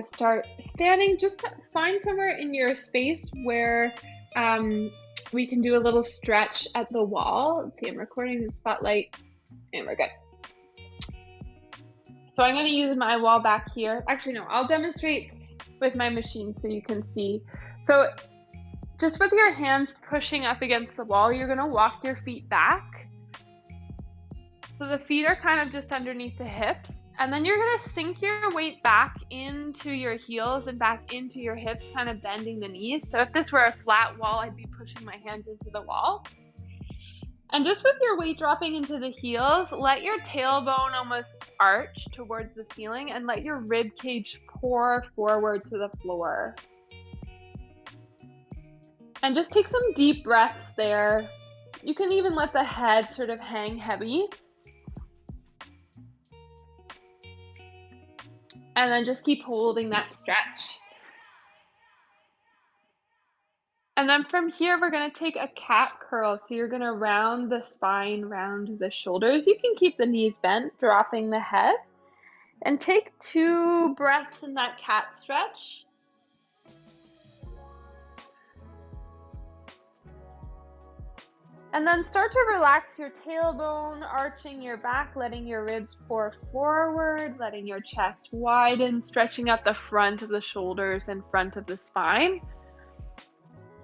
start standing. Just to find somewhere in your space where we can do a little stretch at the wall. Let's see, I'm recording the spotlight and we're good. So I'm going to use my wall back here. Actually, no, I'll demonstrate with my machine so you can see. So just with your hands pushing up against the wall, you're going to walk your feet back. So the feet are kind of just underneath the hips, and then you're going to sink your weight back into your heels and back into your hips, kind of bending the knees. So if this were a flat wall, I'd be pushing my hands into the wall. And just with your weight dropping into the heels, let your tailbone almost arch towards the ceiling and let your rib cage pour forward to the floor. And just take some deep breaths there. You can even let the head sort of hang heavy. And then just keep holding that stretch. And then from here, we're going to take a cat curl. So you're going to round the spine, round the shoulders. You can keep the knees bent, dropping the head. And take 2 breaths in that cat stretch. And then start to relax your tailbone, arching your back, letting your ribs pour forward, letting your chest widen, stretching up the front of the shoulders and front of the spine.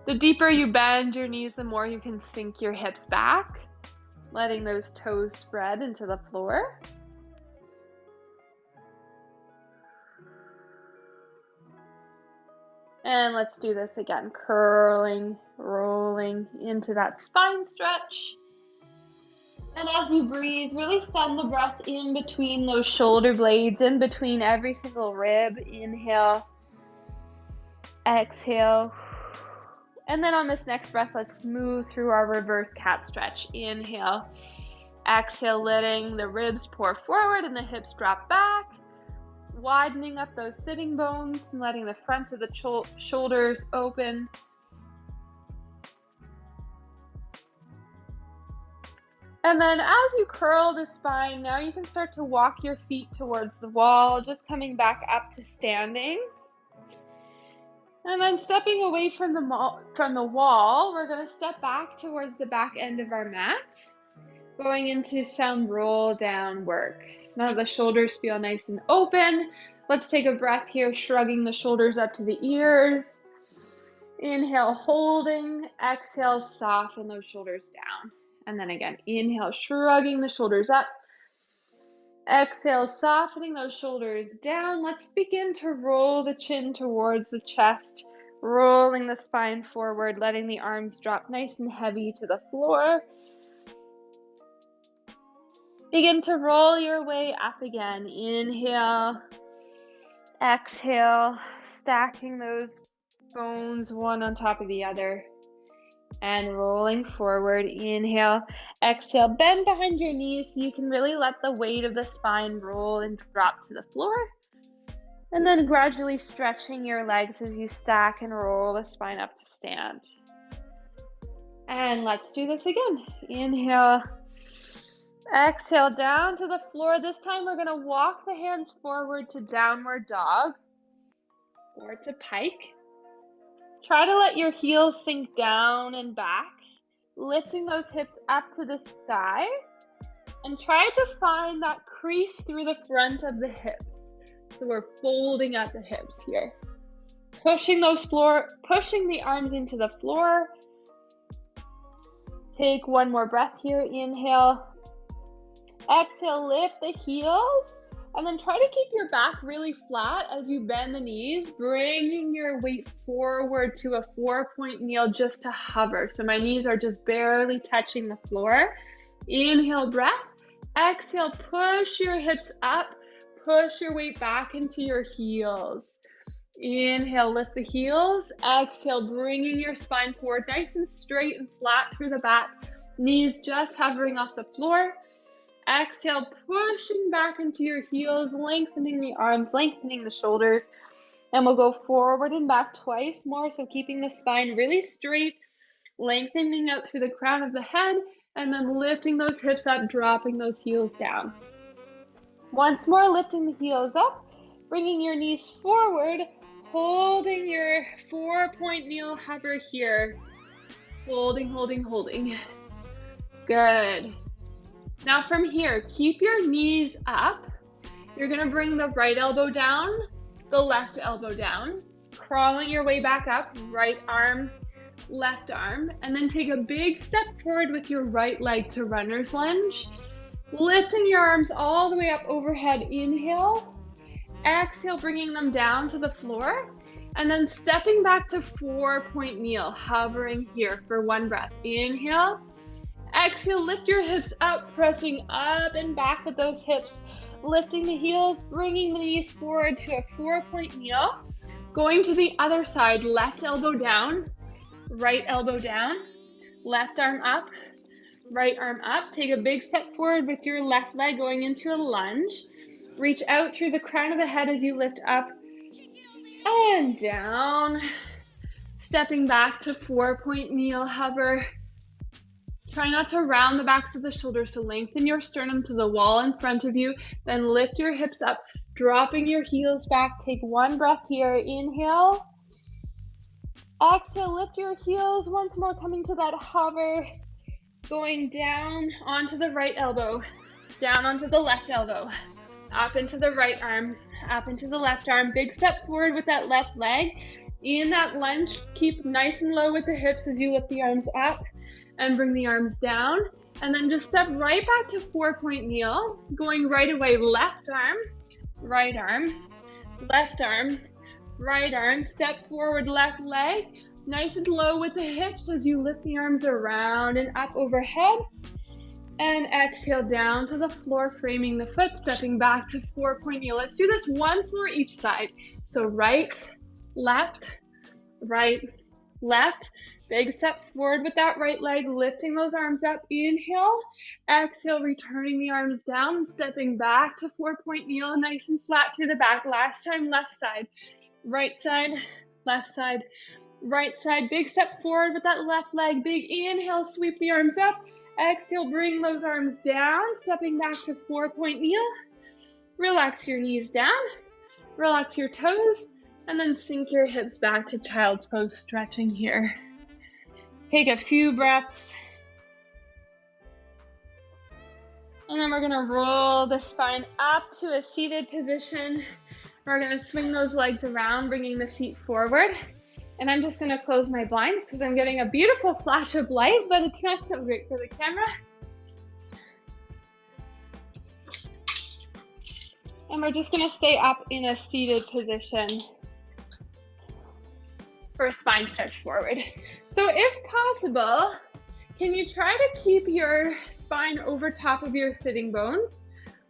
The deeper you bend your knees, the more you can sink your hips back, letting those toes spread into the floor. And let's do this again, curling, rolling into that spine stretch. And as you breathe, really send the breath in between those shoulder blades, in between every single rib. Inhale, exhale. And then on this next breath, let's move through our reverse cat stretch. Inhale, exhale, letting the ribs pour forward and the hips drop back. Widening up those sitting bones and letting the fronts of the shoulders open. And then as you curl the spine, now you can start to walk your feet towards the wall, just coming back up to standing. And then stepping away from the wall, we're going to step back towards the back end of our mat, going into some roll down work. Now the shoulders feel nice and open. Let's take a breath here, shrugging the shoulders up to the ears. Inhale, holding. Exhale, soften those shoulders down. And then again, inhale, shrugging the shoulders up. Exhale, softening those shoulders down. Let's begin to roll the chin towards the chest, rolling the spine forward, letting the arms drop nice and heavy to the floor. Begin to roll your way up again. Inhale, exhale, stacking those bones one on top of the other. And rolling forward. Inhale, exhale, bend behind your knees so you can really let the weight of the spine roll and drop to the floor. And then gradually stretching your legs as you stack and roll the spine up to stand. And let's do this again. Inhale, exhale, down to the floor. This time we're going to walk the hands forward to downward dog or to pike. Try to let your heels sink down and back, lifting those hips up to the sky, and try to find that crease through the front of the hips. So we're folding at the hips here. Pushing the arms into the floor. Take one more breath here. Inhale. Exhale, lift the heels. And then try to keep your back really flat as you bend the knees, bringing your weight forward to a 4-point kneel just to hover. So my knees are just barely touching the floor. Inhale, breath. Exhale, push your hips up. Push your weight back into your heels. Inhale, lift the heels. Exhale, bringing your spine forward nice and straight and flat through the back. Knees just hovering off the floor. Exhale, pushing back into your heels, lengthening the arms, lengthening the shoulders. And we'll go forward and back twice more. So keeping the spine really straight, lengthening out through the crown of the head, and then lifting those hips up, dropping those heels down. Once more, lifting the heels up, bringing your knees forward, holding your 4-point kneel hover here. Holding, holding, holding. Good. Now from here, keep your knees up. You're gonna bring the right elbow down, the left elbow down, crawling your way back up, right arm, left arm, and then take a big step forward with your right leg to runner's lunge. Lifting your arms all the way up overhead, inhale. Exhale, bringing them down to the floor, and then stepping back to 4-point kneel, hovering here for 1 breath. Inhale. Exhale, lift your hips up, pressing up and back with those hips, lifting the heels, bringing the knees forward to a 4-point kneel. Going to the other side, left elbow down, right elbow down, left arm up, right arm up. Take a big step forward with your left leg going into a lunge. Reach out through the crown of the head as you lift up and down. Stepping back to 4-point kneel hover. Try not to round the backs of the shoulders, so lengthen your sternum to the wall in front of you. Then lift your hips up, dropping your heels back. Take 1 breath here. Inhale. Exhale, lift your heels once more, coming to that hover. Going down onto the right elbow, down onto the left elbow. Up into the right arm, up into the left arm. Big step forward with that left leg. In that lunge, keep nice and low with the hips as you lift the arms up and bring the arms down. And then just step right back to 4-point kneel, going right away, left arm, right arm, left arm, right arm. Step forward, left leg, nice and low with the hips as you lift the arms around and up overhead. And exhale down to the floor, framing the foot, stepping back to 4-point kneel. Let's do this once more each side. So right, left, left. Big step forward with that right leg, lifting those arms up. Inhale, exhale, returning the arms down, stepping back to 4-point kneel, nice and flat through the back. Last time, left side, right side, left side, right side. Big step forward with that left leg. Big inhale, sweep the arms up. Exhale, bring those arms down, stepping back to 4-point kneel. Relax your knees down, relax your toes, and then sink your hips back to child's pose, stretching here. Take a few breaths. And then we're gonna roll the spine up to a seated position. We're gonna swing those legs around, bringing the feet forward. And I'm just gonna close my blinds because I'm getting a beautiful flash of light, but it's not so great for the camera. And we're just gonna stay up in a seated position for a spine stretch forward. So if possible, can you try to keep your spine over top of your sitting bones,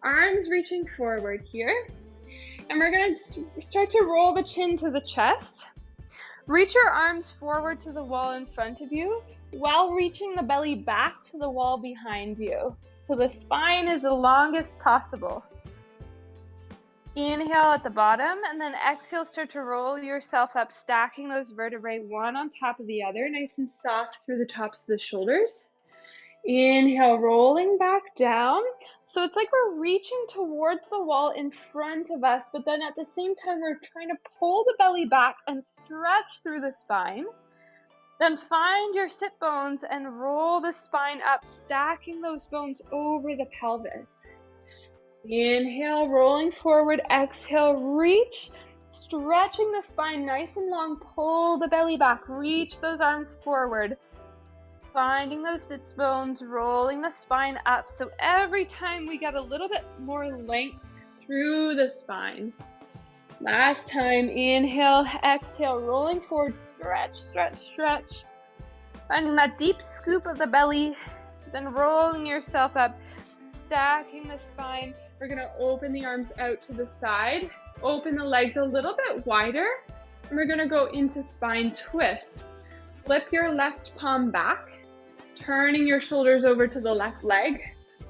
arms reaching forward here. And we're gonna start to roll the chin to the chest. Reach your arms forward to the wall in front of you while reaching the belly back to the wall behind you. So the spine is the longest possible. Inhale at the bottom, and then exhale, start to roll yourself up, stacking those vertebrae one on top of the other, nice and soft through the tops of the shoulders. Inhale, rolling back down. So it's like we're reaching towards the wall in front of us, but then at the same time, we're trying to pull the belly back and stretch through the spine. Then find your sit bones and roll the spine up, stacking those bones over the pelvis. Inhale, rolling forward. Exhale, reach, stretching the spine nice and long. Pull the belly back, reach those arms forward. Finding those sits bones, rolling the spine up. So every time we get a little bit more length through the spine. Last time, inhale, exhale, rolling forward, stretch, stretch, stretch. Finding that deep scoop of the belly, then rolling yourself up, stacking the spine. We're gonna open the arms out to the side, open the legs a little bit wider, and we're gonna go into spine twist. Flip your left palm back, turning your shoulders over to the left leg,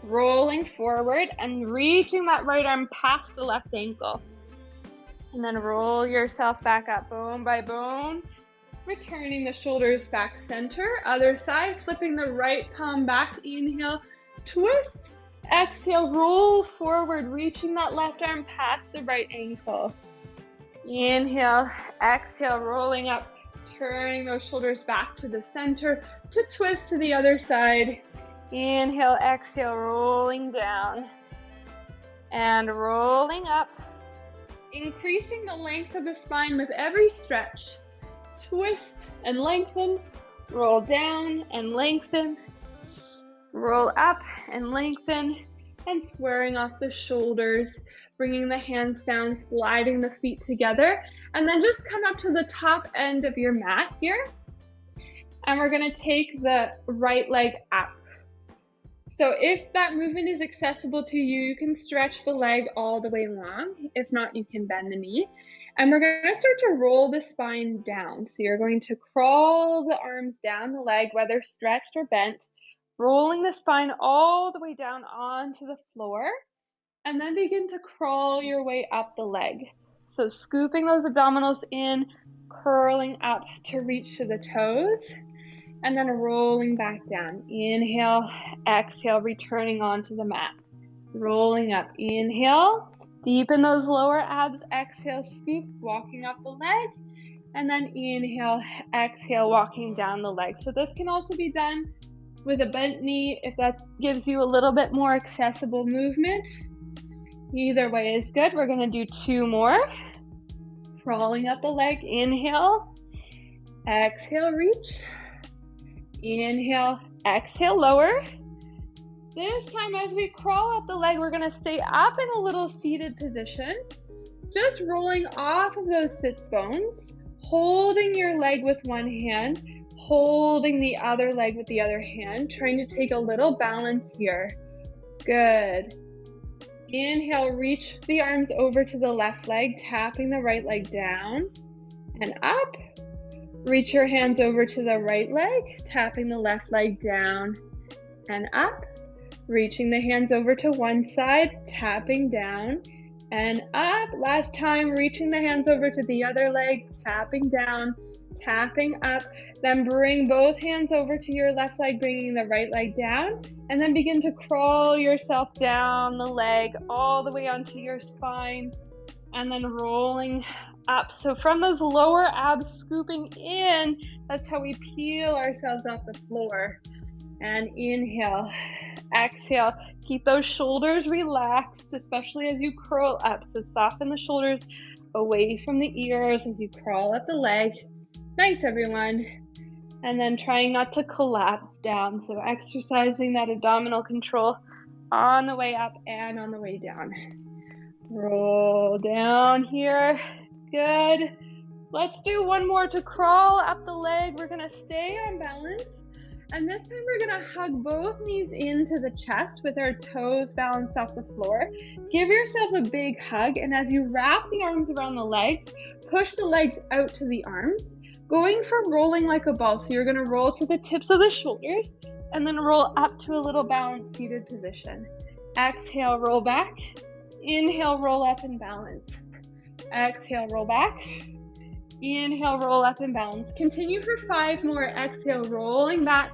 rolling forward and reaching that right arm past the left ankle. And then roll yourself back up, bone by bone, returning the shoulders back center. Other side, flipping the right palm back, inhale, twist, Exhale, roll forward, reaching that left arm past the right ankle. Inhale, exhale, rolling up, turning those shoulders back to the center to twist to the other side. Inhale, exhale, rolling down and rolling up, increasing the length of the spine with every stretch. Twist and lengthen, roll down and lengthen, roll up and lengthen, and squaring off the shoulders, bringing the hands down, sliding the feet together, and then just come up to the top end of your mat here. And we're gonna take the right leg up. So if that movement is accessible to you, you can stretch the leg all the way long. If not, you can bend the knee. And we're gonna start to roll the spine down. So you're going to crawl the arms down the leg, whether stretched or bent, rolling the spine all the way down onto the floor, and then begin to crawl your way up the leg. So scooping those abdominals in, curling up to reach to the toes, and then rolling back down. Inhale, exhale, returning onto the mat. Rolling up, inhale, deepen those lower abs, exhale, scoop, walking up the leg, and then inhale, exhale, walking down the leg. So this can also be done with a bent knee if that gives you a little bit more accessible movement. Either way is good. We're gonna do 2 more. Crawling up the leg, inhale, exhale, reach, inhale, exhale, lower. This time as we crawl up the leg, we're gonna stay up in a little seated position, just rolling off of those sits bones, holding your leg with one hand, holding the other leg with the other hand, trying to take a little balance here. Good. Inhale, reach the arms over to the left leg, tapping the right leg down and up. Reach your hands over to the right leg, tapping the left leg down and up. Reaching the hands over to one side, tapping down and up. Last time, reaching the hands over to the other leg, tapping down, tapping up. Then bring both hands over to your left leg, bringing the right leg down, and then begin to crawl yourself down the leg all the way onto your spine, and then rolling up. So from those lower abs scooping in, that's how we peel ourselves off the floor. And inhale, exhale. Keep those shoulders relaxed, especially as you curl up. So soften the shoulders away from the ears as you crawl up the leg. Nice, everyone. And then trying not to collapse down. So exercising that abdominal control on the way up and on the way down. Roll down here. Good. Let's do 1 more to crawl up the leg. We're gonna stay on balance. And this time we're gonna hug both knees into the chest with our toes balanced off the floor. Give yourself a big hug, and as you wrap the arms around the legs, push the legs out to the arms, going from rolling like a ball. So you're gonna roll to the tips of the shoulders, and then roll up to a little balanced seated position. Exhale, roll back. Inhale, roll up and balance. Exhale, roll back. Inhale, roll up and balance. Continue for 5 more. Exhale, rolling back.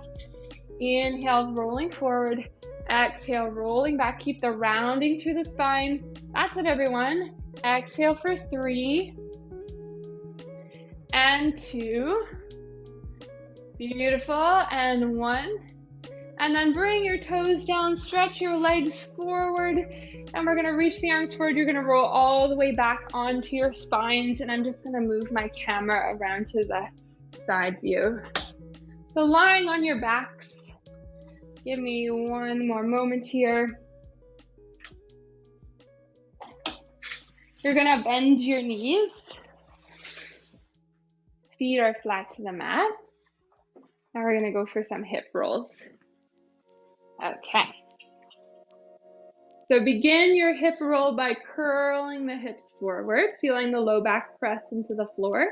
Inhale, rolling forward. Exhale, rolling back. Keep the rounding through the spine. That's it, everyone. Exhale for 3 and 2. Beautiful. And 1. And then bring your toes down, stretch your legs forward, and we're gonna reach the arms forward. You're gonna roll all the way back onto your spines, and I'm just gonna move my camera around to the side view. So lying on your backs, give me 1 more moment here. You're gonna bend your knees. Feet are flat to the mat. Now we're gonna go for some hip rolls. Okay. So begin your hip roll by curling the hips forward, feeling the low back press into the floor,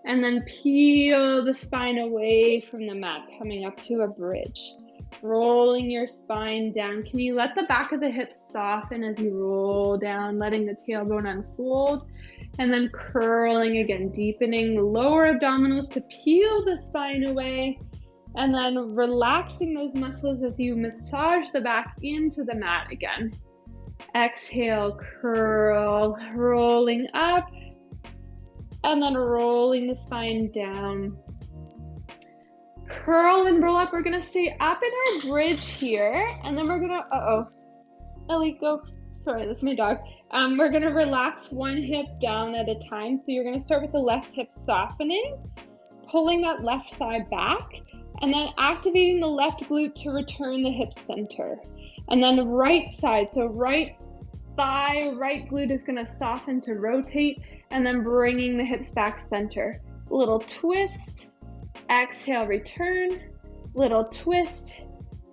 and then peel the spine away from the mat, coming up to a bridge. Rolling your spine down. Can you let the back of the hips soften as you roll down, letting the tailbone unfold, and then curling again, deepening the lower abdominals to peel the spine away, And then relaxing those muscles as you massage the back into the mat again. Exhale, curl, rolling up, and then rolling the spine down. Curl and roll up. We're gonna stay up in our bridge here, and then we're gonna, Ellie, go. Sorry, that's my dog. We're gonna relax one hip down at a time. So you're gonna start with the left hip softening, pulling that left thigh back, and then activating the left glute to return the hip center. And then right side, so right thigh, right glute is gonna soften to rotate, and then bringing the hips back center. Little twist, exhale, return, little twist,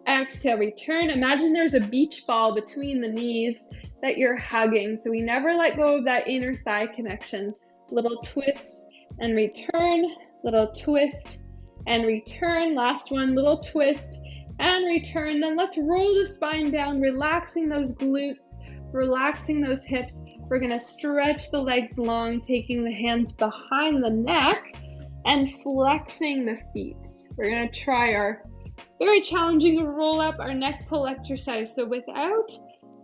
exhale, return. Imagine there's a beach ball between the knees that you're hugging, so we never let go of that inner thigh connection. Little twist and return, little twist and return. Last one, little twist and return. Then let's roll the spine down, relaxing those glutes, relaxing those hips. We're gonna stretch the legs long, taking the hands behind the neck and flexing the feet. We're gonna try our very challenging roll up, our neck pull exercise. So without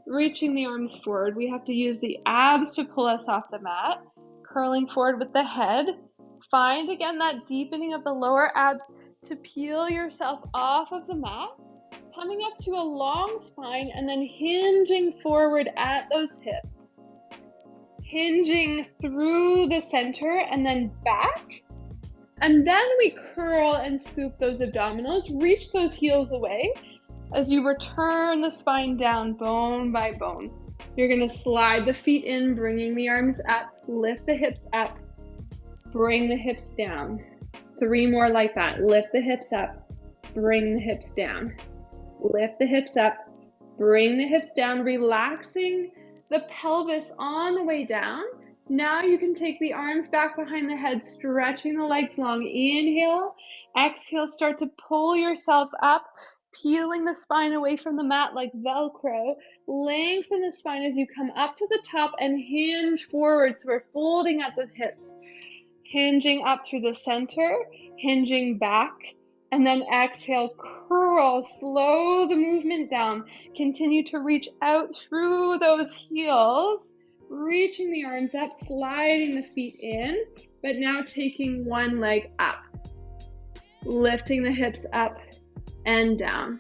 reaching the arms forward, we have to use the abs to pull us off the mat, curling forward with the head. Find again that deepening of the lower abs to peel yourself off of the mat, coming up to a long spine and then hinging forward at those hips. Hinging through the center and then back. And then we curl and scoop those abdominals, reach those heels away as you return the spine down bone by bone. You're gonna slide the feet in, bringing the arms up, lift the hips up, bring the hips down. 3 more like that. Lift the hips up, bring the hips down. Lift the hips up, bring the hips down, relaxing the pelvis on the way down. Now you can take the arms back behind the head, stretching the legs long. Inhale, exhale, start to pull yourself up, peeling the spine away from the mat like Velcro. Lengthen the spine as you come up to the top and hinge forward. So we're folding at the hips, hinging up through the center, hinging back, and then exhale, curl, slow the movement down. Continue to reach out through those heels, reaching the arms up, sliding the feet in, but now taking one leg up, lifting the hips up and down.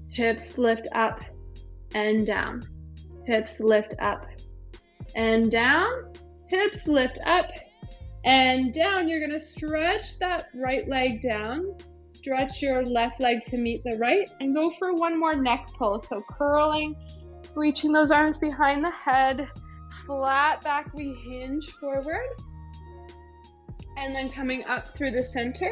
Hips lift up and down. Hips lift up and down. Hips lift up and down. You're gonna stretch that right leg down. Stretch your left leg to meet the right and go for one more neck pull. So curling, reaching those arms behind the head, flat back, we hinge forward, and then coming up through the center,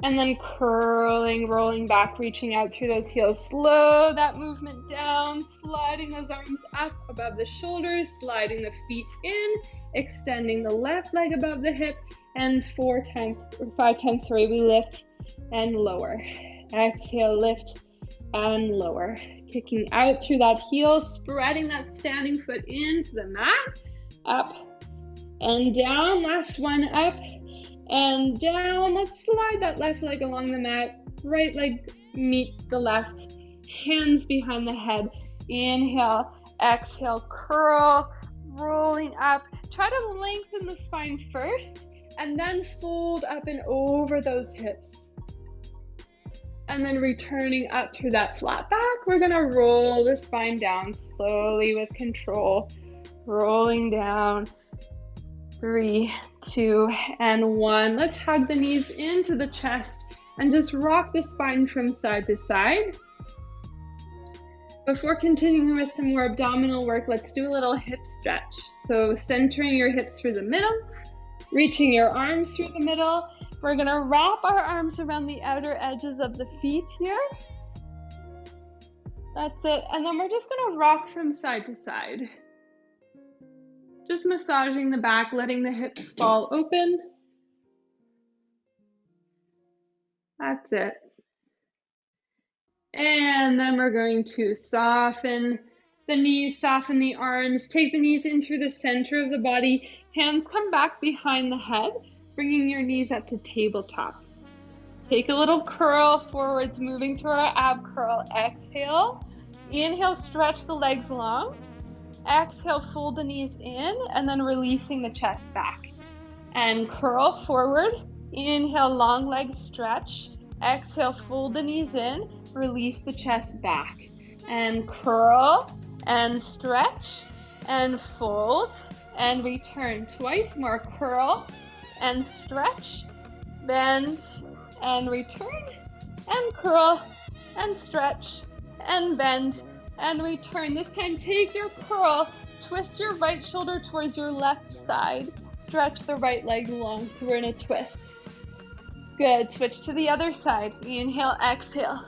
and then curling, rolling back, reaching out through those heels. Slow that movement down, sliding those arms up above the shoulders, sliding the feet in, extending the left leg above the hip, and 5 times, we lift and lower. Exhale, lift and lower. Kicking out through that heel, spreading that standing foot into the mat, up and down. Last one, up and down. Let's slide that left leg along the mat, right leg meet the left, hands behind the head. Inhale, exhale, curl, rolling up. Try to lengthen the spine first and then fold up and over those hips. And then returning up through that flat back, we're gonna roll the spine down slowly with control. Rolling down. 3, 2, and 1. Let's hug the knees into the chest and just rock the spine from side to side. Before continuing with some more abdominal work, let's do a little hip stretch. So centering your hips through the middle, reaching your arms through the middle. We're gonna wrap our arms around the outer edges of the feet here. That's it. And then we're just gonna rock from side to side. Just massaging the back, letting the hips fall open. That's it. And then we're going to soften the knees, soften the arms, take the knees in through the center of the body. Hands come back behind the head, bringing your knees up to tabletop. Take a little curl forwards, moving to our ab curl. Exhale. Inhale, stretch the legs long. Exhale, fold the knees in, and then releasing the chest back. And curl forward. Inhale, long legs stretch. Exhale, fold the knees in, release the chest back. And curl, and stretch, and fold, and return. Twice more. Curl, and stretch, bend, and return, and curl, and stretch, and bend, and return. This time, take your curl, twist your right shoulder towards your left side, stretch the right leg long, so we're in a twist. Good, switch to the other side. Inhale, exhale.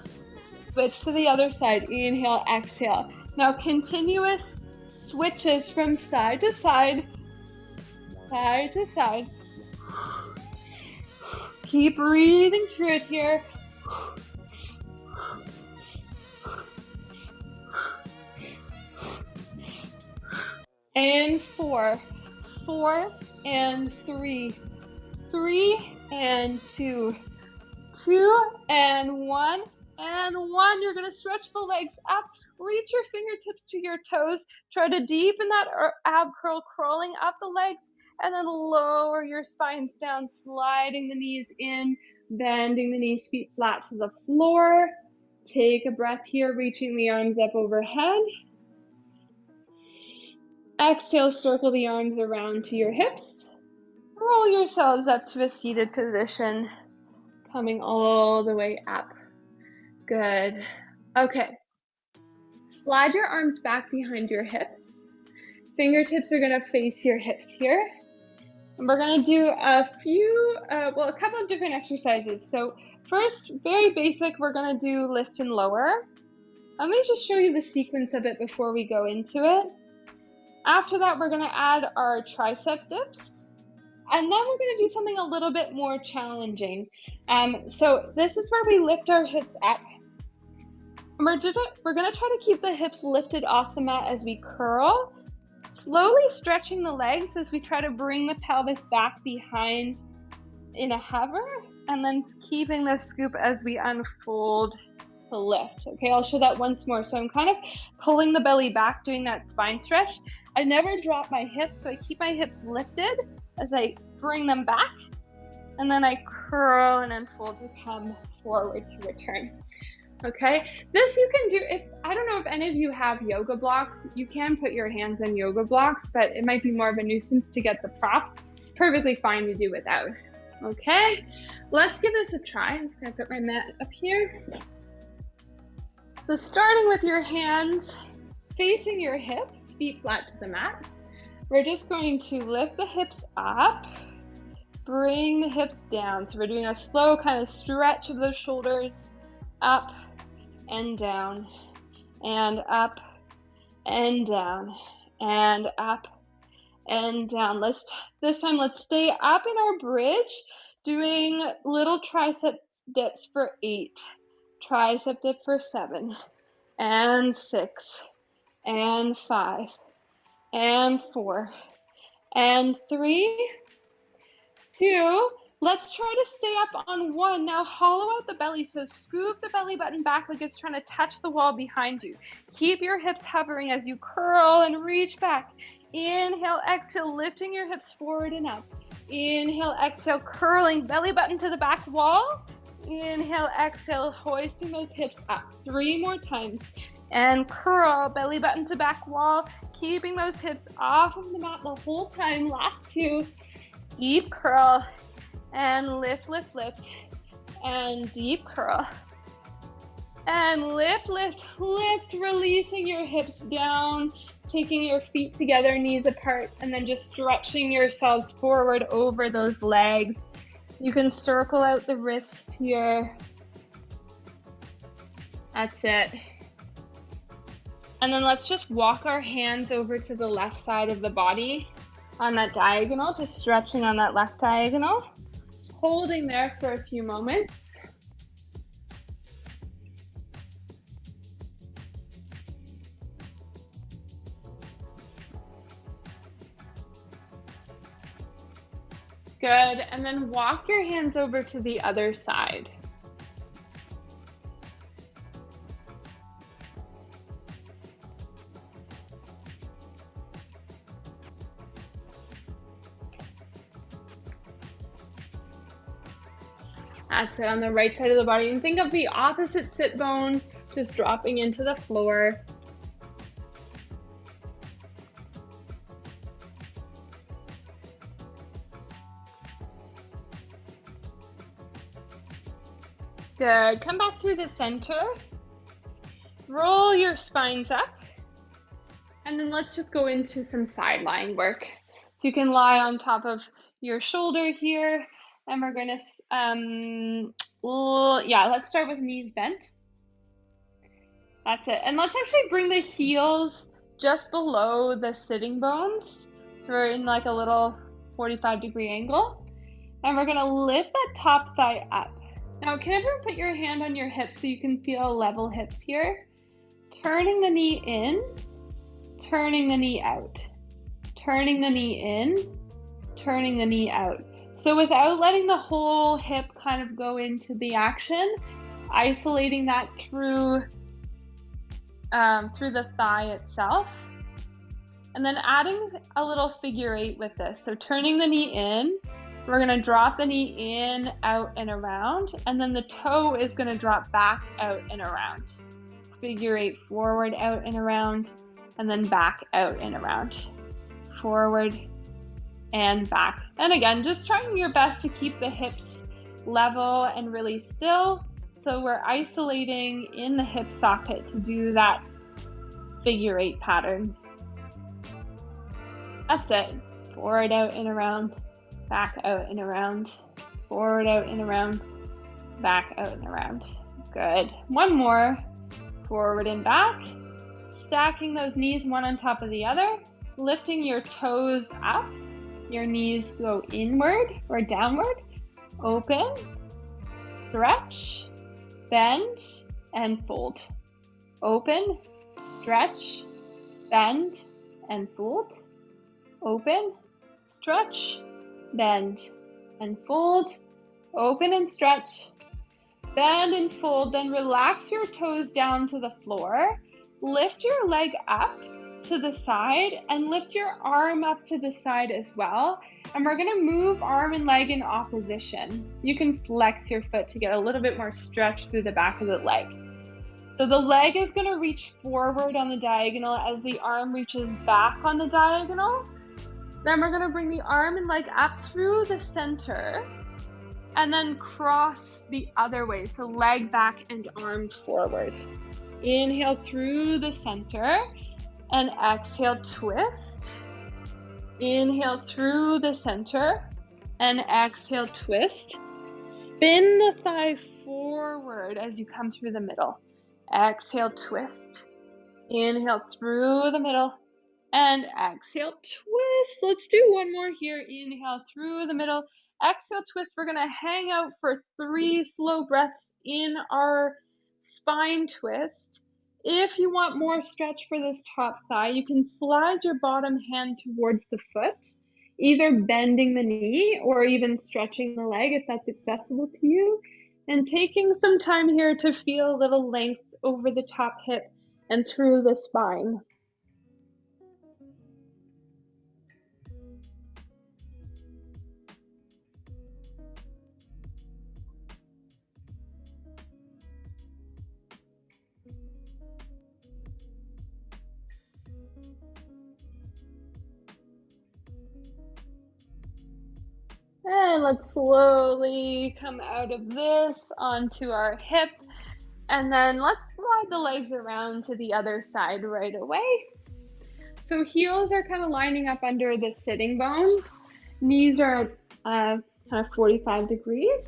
Switch to the other side. Inhale, exhale. Now continuous switches from side to side, side to side. Keep breathing through it here. And 4, 4 and 3, 3 and 2, 2 and 1, and 1. You're going to stretch the legs up, reach your fingertips to your toes, try to deepen that ab curl, crawling up the legs, and then lower your spines down, sliding the knees in, bending the knees, feet flat to the floor. Take a breath here, reaching the arms up overhead. Exhale, circle the arms around to your hips. Roll yourselves up to a seated position, coming all the way up. Good. Okay. Slide your arms back behind your hips. Fingertips are going to face your hips here. And we're going to do a couple of different exercises. So first, very basic, we're going to do lift and lower. Let me just show you the sequence of it before we go into it. After that, we're going to add our tricep dips. And then we're going to do something a little bit more challenging. So this is where we lift our hips up. We're going to try to keep the hips lifted off the mat as we curl, slowly stretching the legs as we try to bring the pelvis back behind in a hover, and then keeping the scoop as we unfold to lift. Okay, I'll show that once more. So I'm kind of pulling the belly back, doing that spine stretch. I never drop my hips, so I keep my hips lifted as I bring them back, and then I curl and unfold to come forward to return. Okay, this you can do I don't know if any of you have yoga blocks. You can put your hands on yoga blocks, but it might be more of a nuisance to get the prop. It's perfectly fine to do without. Okay, let's give this a try. I'm just gonna put my mat up here. So starting with your hands facing your hips, feet flat to the mat. We're just going to lift the hips up, bring the hips down. So we're doing a slow kind of stretch of the shoulders, up and down, and up and down, and up and down. This time let's stay up in our bridge, doing little tricep dips for 8, tricep dip for 7, and 6, and 5, and 4, and 3, 2. Let's try to stay up on 1. Now hollow out the belly, so scoop the belly button back like it's trying to touch the wall behind you. Keep your hips hovering as you curl and reach back. Inhale, exhale, lifting your hips forward and up. Inhale, exhale, curling belly button to the back wall. Inhale, exhale, hoisting those hips up. 3 more times. And curl, belly button to back wall, keeping those hips off of the mat the whole time. Last 2. Deep curl. And lift, lift, lift, and deep curl. And lift, lift, lift, releasing your hips down, taking your feet together, knees apart, and then just stretching yourselves forward over those legs. You can circle out the wrists here. That's it. And then let's just walk our hands over to the left side of the body on that diagonal, just stretching on that left diagonal. Holding there for a few moments. Good, and then walk your hands over to the other side. That's it, on the right side of the body. And think of the opposite sit bone just dropping into the floor. Good. Come back through the center. Roll your spines up. And then let's just go into some side lying work. So you can lie on top of your shoulder here. And we're going to, let's start with knees bent. That's it. And let's actually bring the heels just below the sitting bones. So we're in like a little 45-degree angle. And we're going to lift that top thigh up. Now, can everyone put your hand on your hips so you can feel level hips here? Turning the knee in, turning the knee out, turning the knee in, turning the knee out. So without letting the whole hip kind of go into the action, isolating that through the thigh itself. And then adding a little figure 8 with this. So turning the knee in, we're gonna drop the knee in, out, and around, and then the toe is gonna drop back, out, and around. Figure 8 forward, out, and around, and then back, out, and around. Forward and back. And again, just trying your best to keep the hips level and really still. So we're isolating in the hip socket to do that figure 8 pattern. That's it. Forward, out, and around. Back, out, and around. Forward, out, and around. Back, out, and around. Good. One more. Forward and back. Stacking those knees one on top of the other. Lifting your toes up. Your knees go inward or downward. Open. Stretch. Bend. And fold. Open. Stretch. Bend. And fold. Open. Stretch. Bend and fold, open and stretch, bend and fold, then relax your toes down to the floor, lift your leg up to the side and lift your arm up to the side as well. And we're gonna move arm and leg in opposition. You can flex your foot to get a little bit more stretch through the back of the leg. So the leg is gonna reach forward on the diagonal as the arm reaches back on the diagonal. Then we're gonna bring the arm and leg up through the center and then cross the other way. So leg back and arm forward. Inhale through the center and exhale, twist. Inhale through the center and exhale, twist. Spin the thigh forward as you come through the middle. Exhale, twist. Inhale through the middle. And exhale, twist. Let's do one more here. Inhale through the middle. Exhale, twist. We're going to hang out for 3 slow breaths in our spine twist. If you want more stretch for this top thigh, you can slide your bottom hand towards the foot, either bending the knee or even stretching the leg if that's accessible to you. And taking some time here to feel a little length over the top hip and through the spine. And let's slowly come out of this onto our hip. And then let's slide the legs around to the other side right away. So heels are kind of lining up under the sitting bones. Knees are kind of 45 degrees.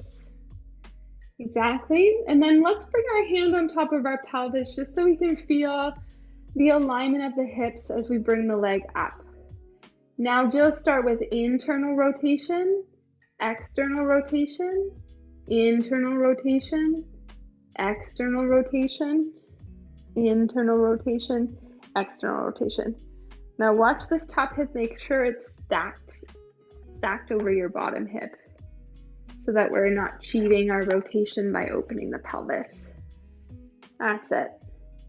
Exactly. And then let's bring our hand on top of our pelvis just so we can feel the alignment of the hips as we bring the leg up. Now just start with internal rotation, external rotation, internal rotation, external rotation, internal rotation, external rotation. Now watch this top hip, make sure it's stacked over your bottom hip so that we're not cheating our rotation by opening the pelvis. That's it.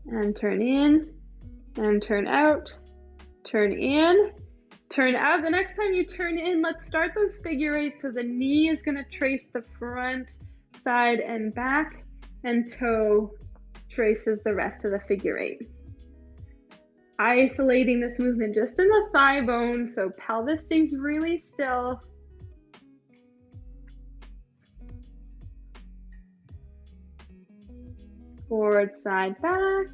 And turn in and turn out, turn in, turn out. The next time you turn in, let's start those figure 8. So the knee is going to trace the front side and back, and toe traces the rest of the figure eight. Isolating this movement just in the thigh bone, so pelvis stays really still. Forward, side, back,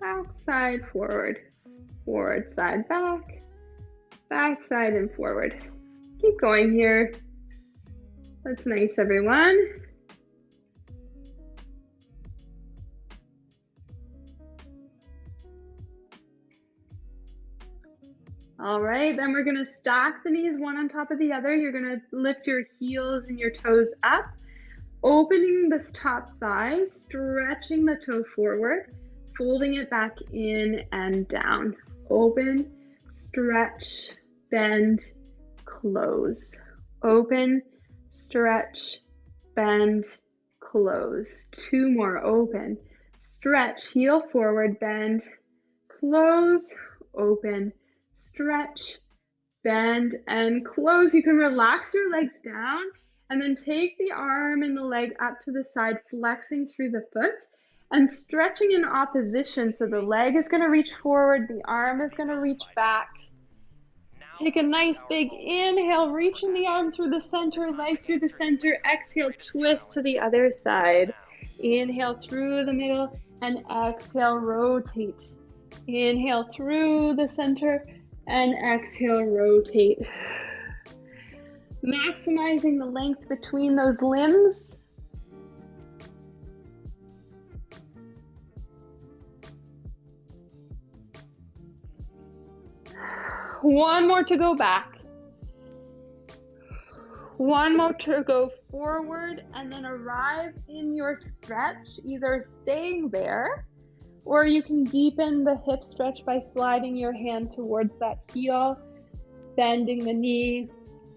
back, side, forward, forward, side, back, back, side, and forward. Keep going here. That's nice, everyone. All right, then we're gonna stack the knees one on top of the other. You're gonna lift your heels and your toes up, opening this top thigh, stretching the toe forward, folding it back in and down. Open, stretch, bend, close. Open, stretch, bend, close. Two more. Open, stretch, heel forward, bend, close, open, stretch, bend, and close. You can relax your legs down and then take the arm and the leg up to the side, flexing through the foot and stretching in opposition. So the leg is going to reach forward, the arm is going to reach back. Take a nice big inhale, reaching the arm through the center, leg through the center. Exhale, twist to the other side. Inhale through the middle and exhale, rotate. Inhale through the center and exhale, rotate. Maximizing the length between those limbs. One more to go back. One more to go forward and then arrive in your stretch, either staying there or you can deepen the hip stretch by sliding your hand towards that heel, bending the knee,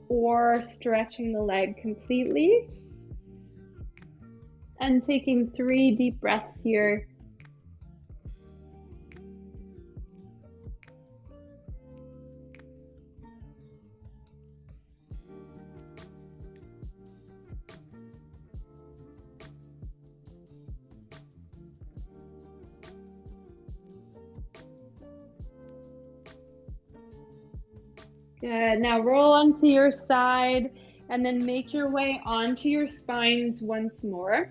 or stretching the leg completely. And taking 3 deep breaths here. Good. Now roll onto your side and then make your way onto your spines once more.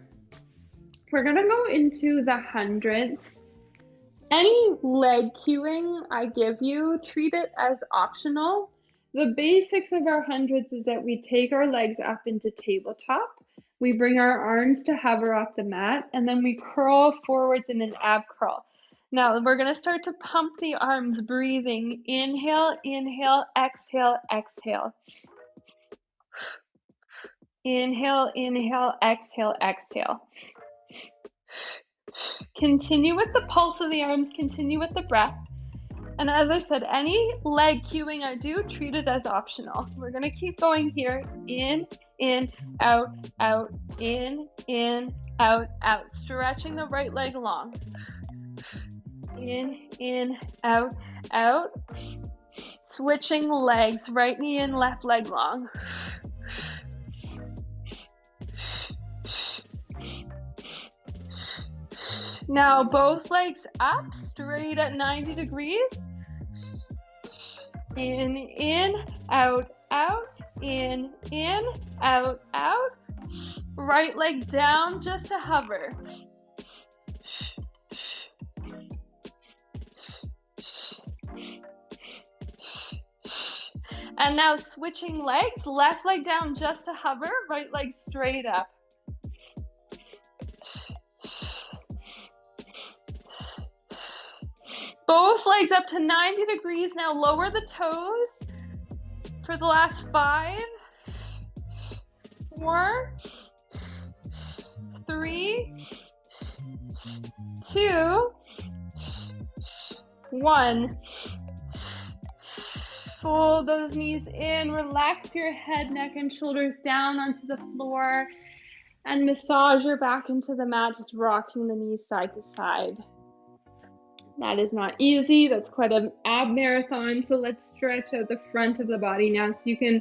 We're going to go into the hundreds. Any leg cueing I give you, treat it as optional. The basics of our hundreds is that we take our legs up into tabletop. We bring our arms to hover off the mat, and then we curl forwards in an ab curl. Now we're going to start to pump the arms, breathing. Inhale, inhale, exhale, exhale. Inhale, inhale, exhale, exhale. Continue with the pulse of the arms, continue with the breath. And as I said, any leg cueing I do, treat it as optional. We're going to keep going here. In, out, out, in, out, out. Stretching the right leg long. In, out, out. Switching legs, right knee in, left leg long. Now both legs up, straight at 90 degrees. In, out, out. In, out, out. Right leg down just to hover. And now switching legs, left leg down just to hover, right leg straight up. Both legs up to 90 degrees. Now lower the toes for the last 5, 4, 3, 2, 1. Fold those knees in, relax your head, neck, and shoulders down onto the floor, and massage your back into the mat, just rocking the knees side to side. That is not easy. That's quite an ab marathon. So let's stretch out the front of the body now. So you can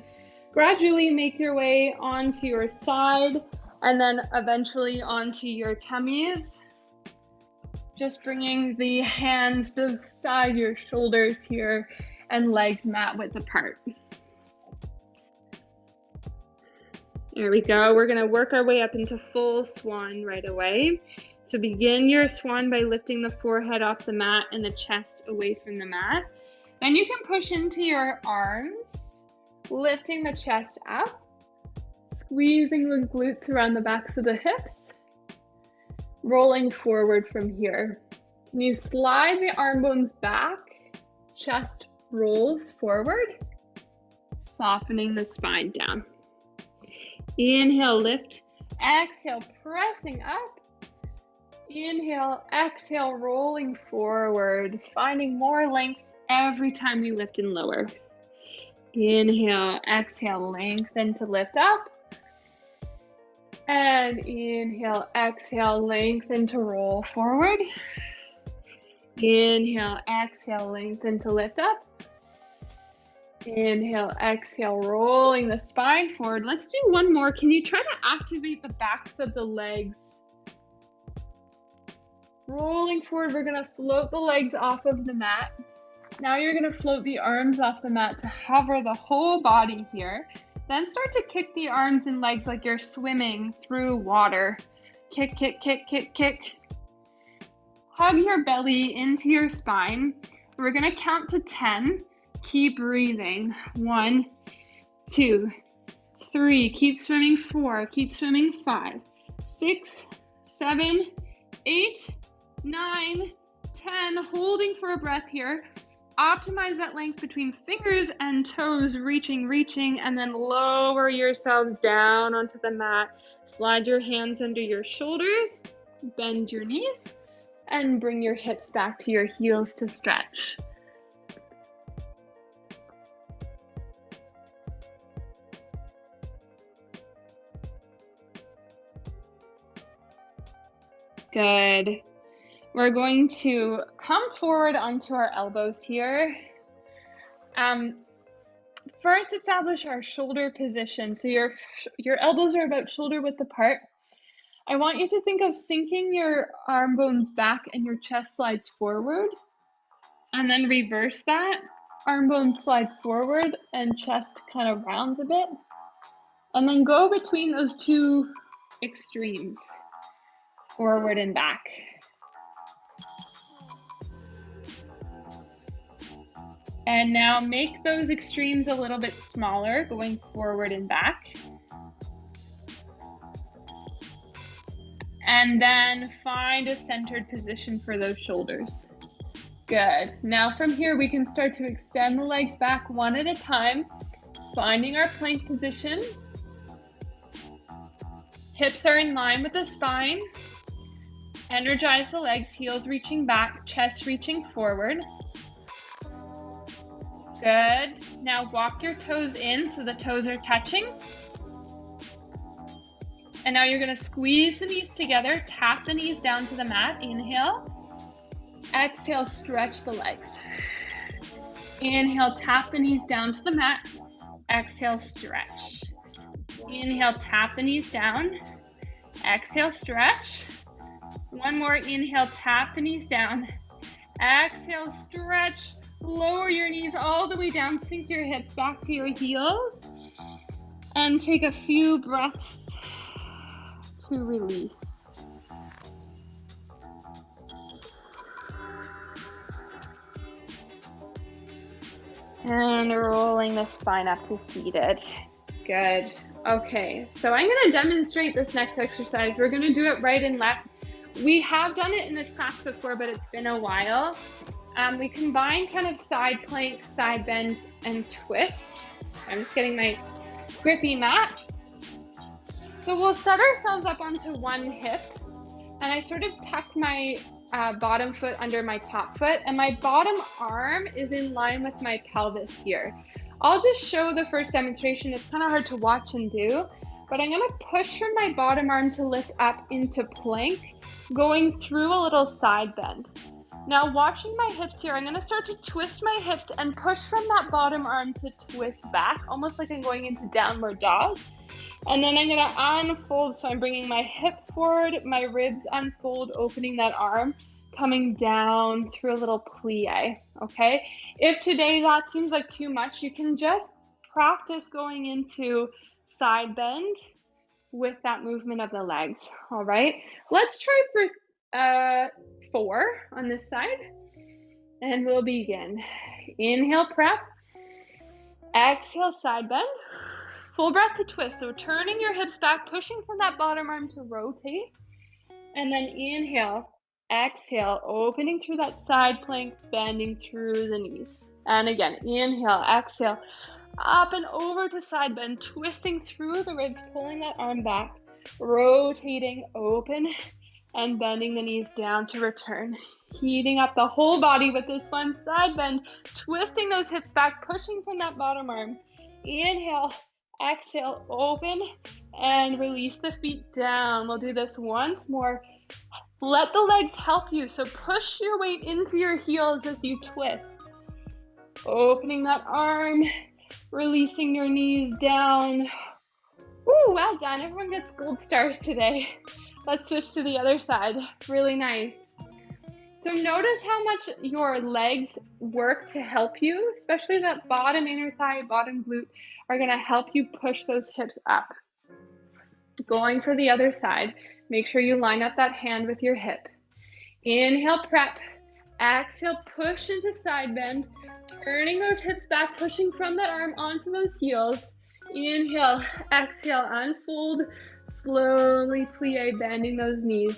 gradually make your way onto your side. And then eventually onto your tummies. Just bringing the hands beside your shoulders here and legs mat width apart. There we go. We're going to work our way up into full swan right away. So begin your swan by lifting the forehead off the mat and the chest away from the mat. Then you can push into your arms, lifting the chest up, squeezing the glutes around the backs of the hips, rolling forward from here. Can you slide the arm bones back? Chest rolls forward, softening the spine down. Inhale, lift. Exhale, pressing up. Inhale, exhale, rolling forward, finding more length every time you lift and lower. Inhale, exhale, lengthen to lift up. And inhale, exhale, lengthen to roll forward. Inhale, exhale, lengthen to lift up. Inhale, exhale, rolling the spine forward. Let's do one more. Can you try to activate the backs of the legs? Rolling forward, we're gonna float the legs off of the mat. Now you're gonna float the arms off the mat to hover the whole body here. Then start to kick the arms and legs like you're swimming through water. Kick, kick, kick, kick, kick. Hug your belly into your spine. We're gonna count to 10. Keep breathing. 1, 2, 3. Keep swimming. 4. Keep swimming. 5, 6, 7, 8, 9, 10. Holding for a breath here. Optimize that length between fingers and toes, reaching, and then lower yourselves down onto the mat. Slide your hands under your shoulders, bend your knees, and bring your hips back to your heels to stretch. Good. We're going to come forward onto our elbows here. First, establish our shoulder position. So your elbows are about shoulder width apart. I want you to think of sinking your arm bones back and your chest slides forward. And then reverse that. Arm bones slide forward and chest kind of rounds a bit. And then go between those two extremes, forward and back. And now make those extremes a little bit smaller, going forward and back. And then find a centered position for those shoulders. Good. Now from here, we can start to extend the legs back one at a time, finding our plank position. Hips are in line with the spine. Energize the legs, heels reaching back, chest reaching forward. Good. Now walk your toes in so the toes are touching. And now you're going to squeeze the knees together, tap the knees down to the mat. Inhale. Exhale, stretch the legs. Inhale, tap the knees down to the mat. Exhale, stretch. Inhale, tap the knees down. Exhale, stretch. One more. Inhale, tap the knees down. Exhale, stretch. Lower your knees all the way down. Sink your hips back to your heels. And take a few breaths to release. And rolling the spine up to seated. Good. Okay, so I'm going to demonstrate this next exercise. We're going to do it right and left. We have done it in this class before, but it's been a while. We combine kind of side plank, side bend, and twist. I'm just getting my grippy mat. So we'll set ourselves up onto one hip, and I sort of tuck my bottom foot under my top foot, and my bottom arm is in line with my pelvis here. I'll just show the first demonstration. It's kind of hard to watch and do, but I'm going to push from my bottom arm to lift up into plank, going through a little side bend. Now watching my hips here, I'm going to start to twist my hips and push from that bottom arm to twist back, almost like I'm going into downward dog. And then I'm gonna unfold, so I'm bringing my hip forward, my ribs unfold, opening that arm, coming down through a little plie, okay? If today that seems like too much, you can just practice going into side bend with that movement of the legs, all right? Let's try for 4 on this side, and we'll begin. Inhale, prep. Exhale, side bend. Full breath to twist. So turning your hips back, pushing from that bottom arm to rotate. And then inhale, exhale, opening through that side plank, bending through the knees. And again, inhale, exhale, up and over to side bend, twisting through the ribs, pulling that arm back, rotating, open, and bending the knees down to return. Heating up the whole body with this one side bend, twisting those hips back, pushing from that bottom arm. Inhale, exhale, open, and release the feet down. We'll do this once more. Let the legs help you, so push your weight into your heels as you twist. Opening that arm, releasing your knees down. Ooh, well done. Everyone gets gold stars today. Let's switch to the other side. Really nice. So notice how much your legs work to help you, especially that bottom inner thigh, bottom glute, are gonna help you push those hips up. Going for the other side, make sure you line up that hand with your hip. Inhale, prep. Exhale, push into side bend, turning those hips back, pushing from that arm onto those heels. Inhale, exhale, unfold, slowly plie, bending those knees.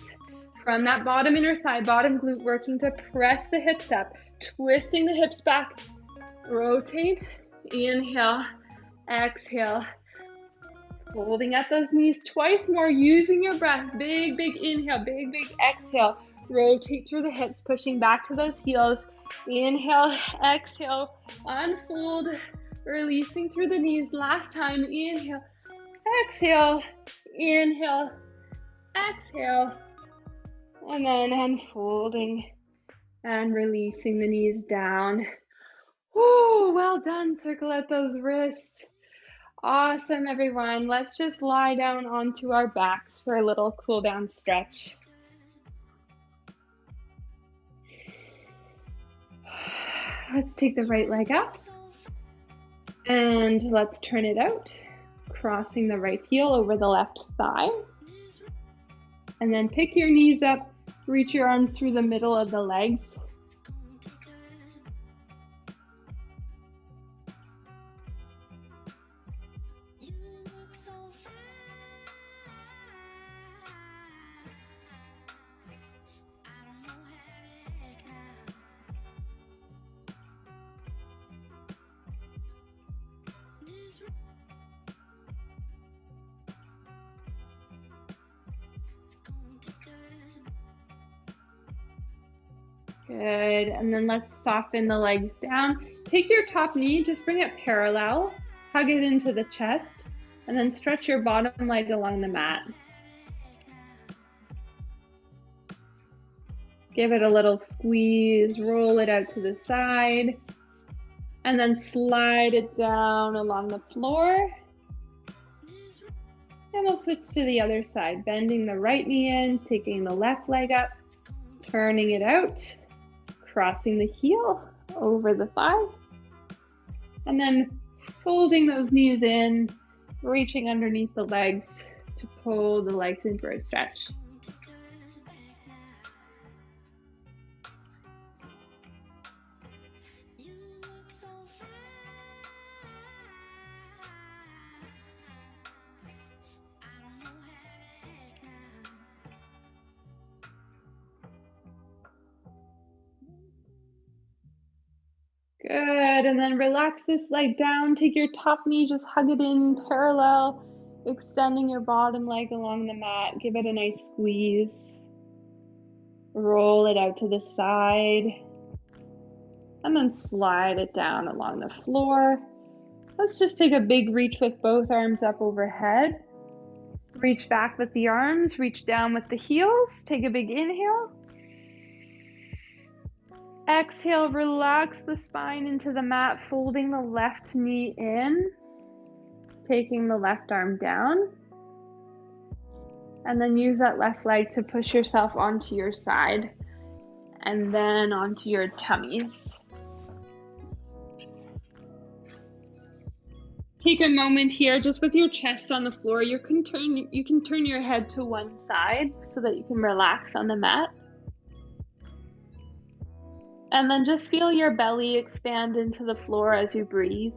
From that bottom inner thigh, bottom glute, working to press the hips up, twisting the hips back, rotate, inhale, exhale, folding up those knees twice more, using your breath, big, big inhale, big, big exhale, rotate through the hips, pushing back to those heels, inhale, exhale, unfold, releasing through the knees, last time, inhale, exhale, exhale, and then unfolding and releasing the knees down. Woo, well done. Circle out those wrists. Awesome, everyone. Let's just lie down onto our backs for a little cool down stretch. Let's take the right leg up and let's turn it out, crossing the right heel over the left thigh. And then pick your knees up, reach your arms through the middle of the legs. Good, and then let's soften the legs down. Take your top knee, just bring it parallel, hug it into the chest, and then stretch your bottom leg along the mat. Give it a little squeeze, roll it out to the side, and then slide it down along the floor. And we'll switch to the other side, bending the right knee in, taking the left leg up, turning it out, crossing the heel over the thigh, and then folding those knees in, reaching underneath the legs to pull the legs in for a stretch. Good, and then relax this leg down, take your top knee, just hug it in parallel, extending your bottom leg along the mat, give it a nice squeeze, roll it out to the side, and then slide it down along the floor. Let's just take a big reach with both arms up overhead, reach back with the arms, reach down with the heels, take a big inhale. Exhale, relax the spine into the mat, folding the left knee in, taking the left arm down. And then use that left leg to push yourself onto your side and then onto your tummies. Take a moment here just with your chest on the floor. You can turn your head to one side so that you can relax on the mat. And then just feel your belly expand into the floor as you breathe.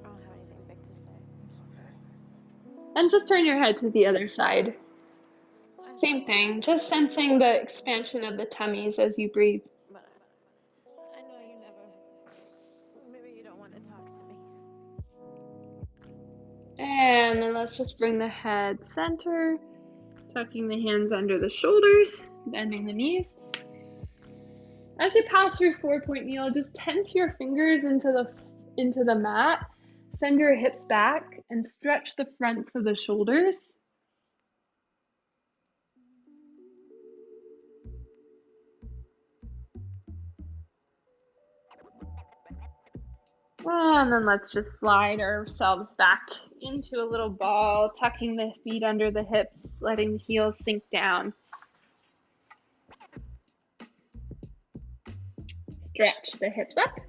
I don't have anything big to say. And just turn your head to the other side. Same thing, just sensing the expansion of the tummies as you breathe. But I know you never. Maybe you don't want to talk to me. And then let's just bring the head center, tucking the hands under the shoulders, bending the knees. As you pass through 4-point kneel, just tense your fingers into the mat. Send your hips back and stretch the fronts of the shoulders. And then let's just slide ourselves back into a little ball, tucking the feet under the hips, letting the heels sink down. Stretch the hips up.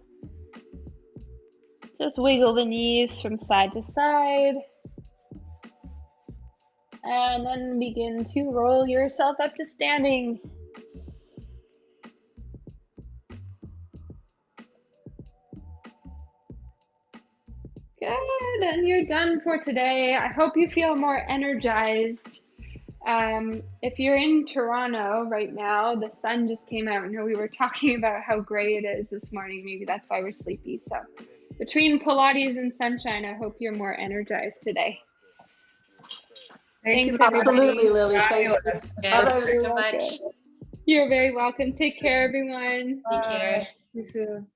Just wiggle the knees from side to side. And then begin to roll yourself up to standing. Good, and you're done for today. I hope you feel more energized. If you're in Toronto right now, the sun just came out, and we were talking about how gray it is this morning. Maybe that's why we're sleepy. So between Pilates and sunshine, I hope you're more energized today. Thank you. Absolutely, Lily. Thank you. You're very welcome. Take care, everyone. Take care. See you soon.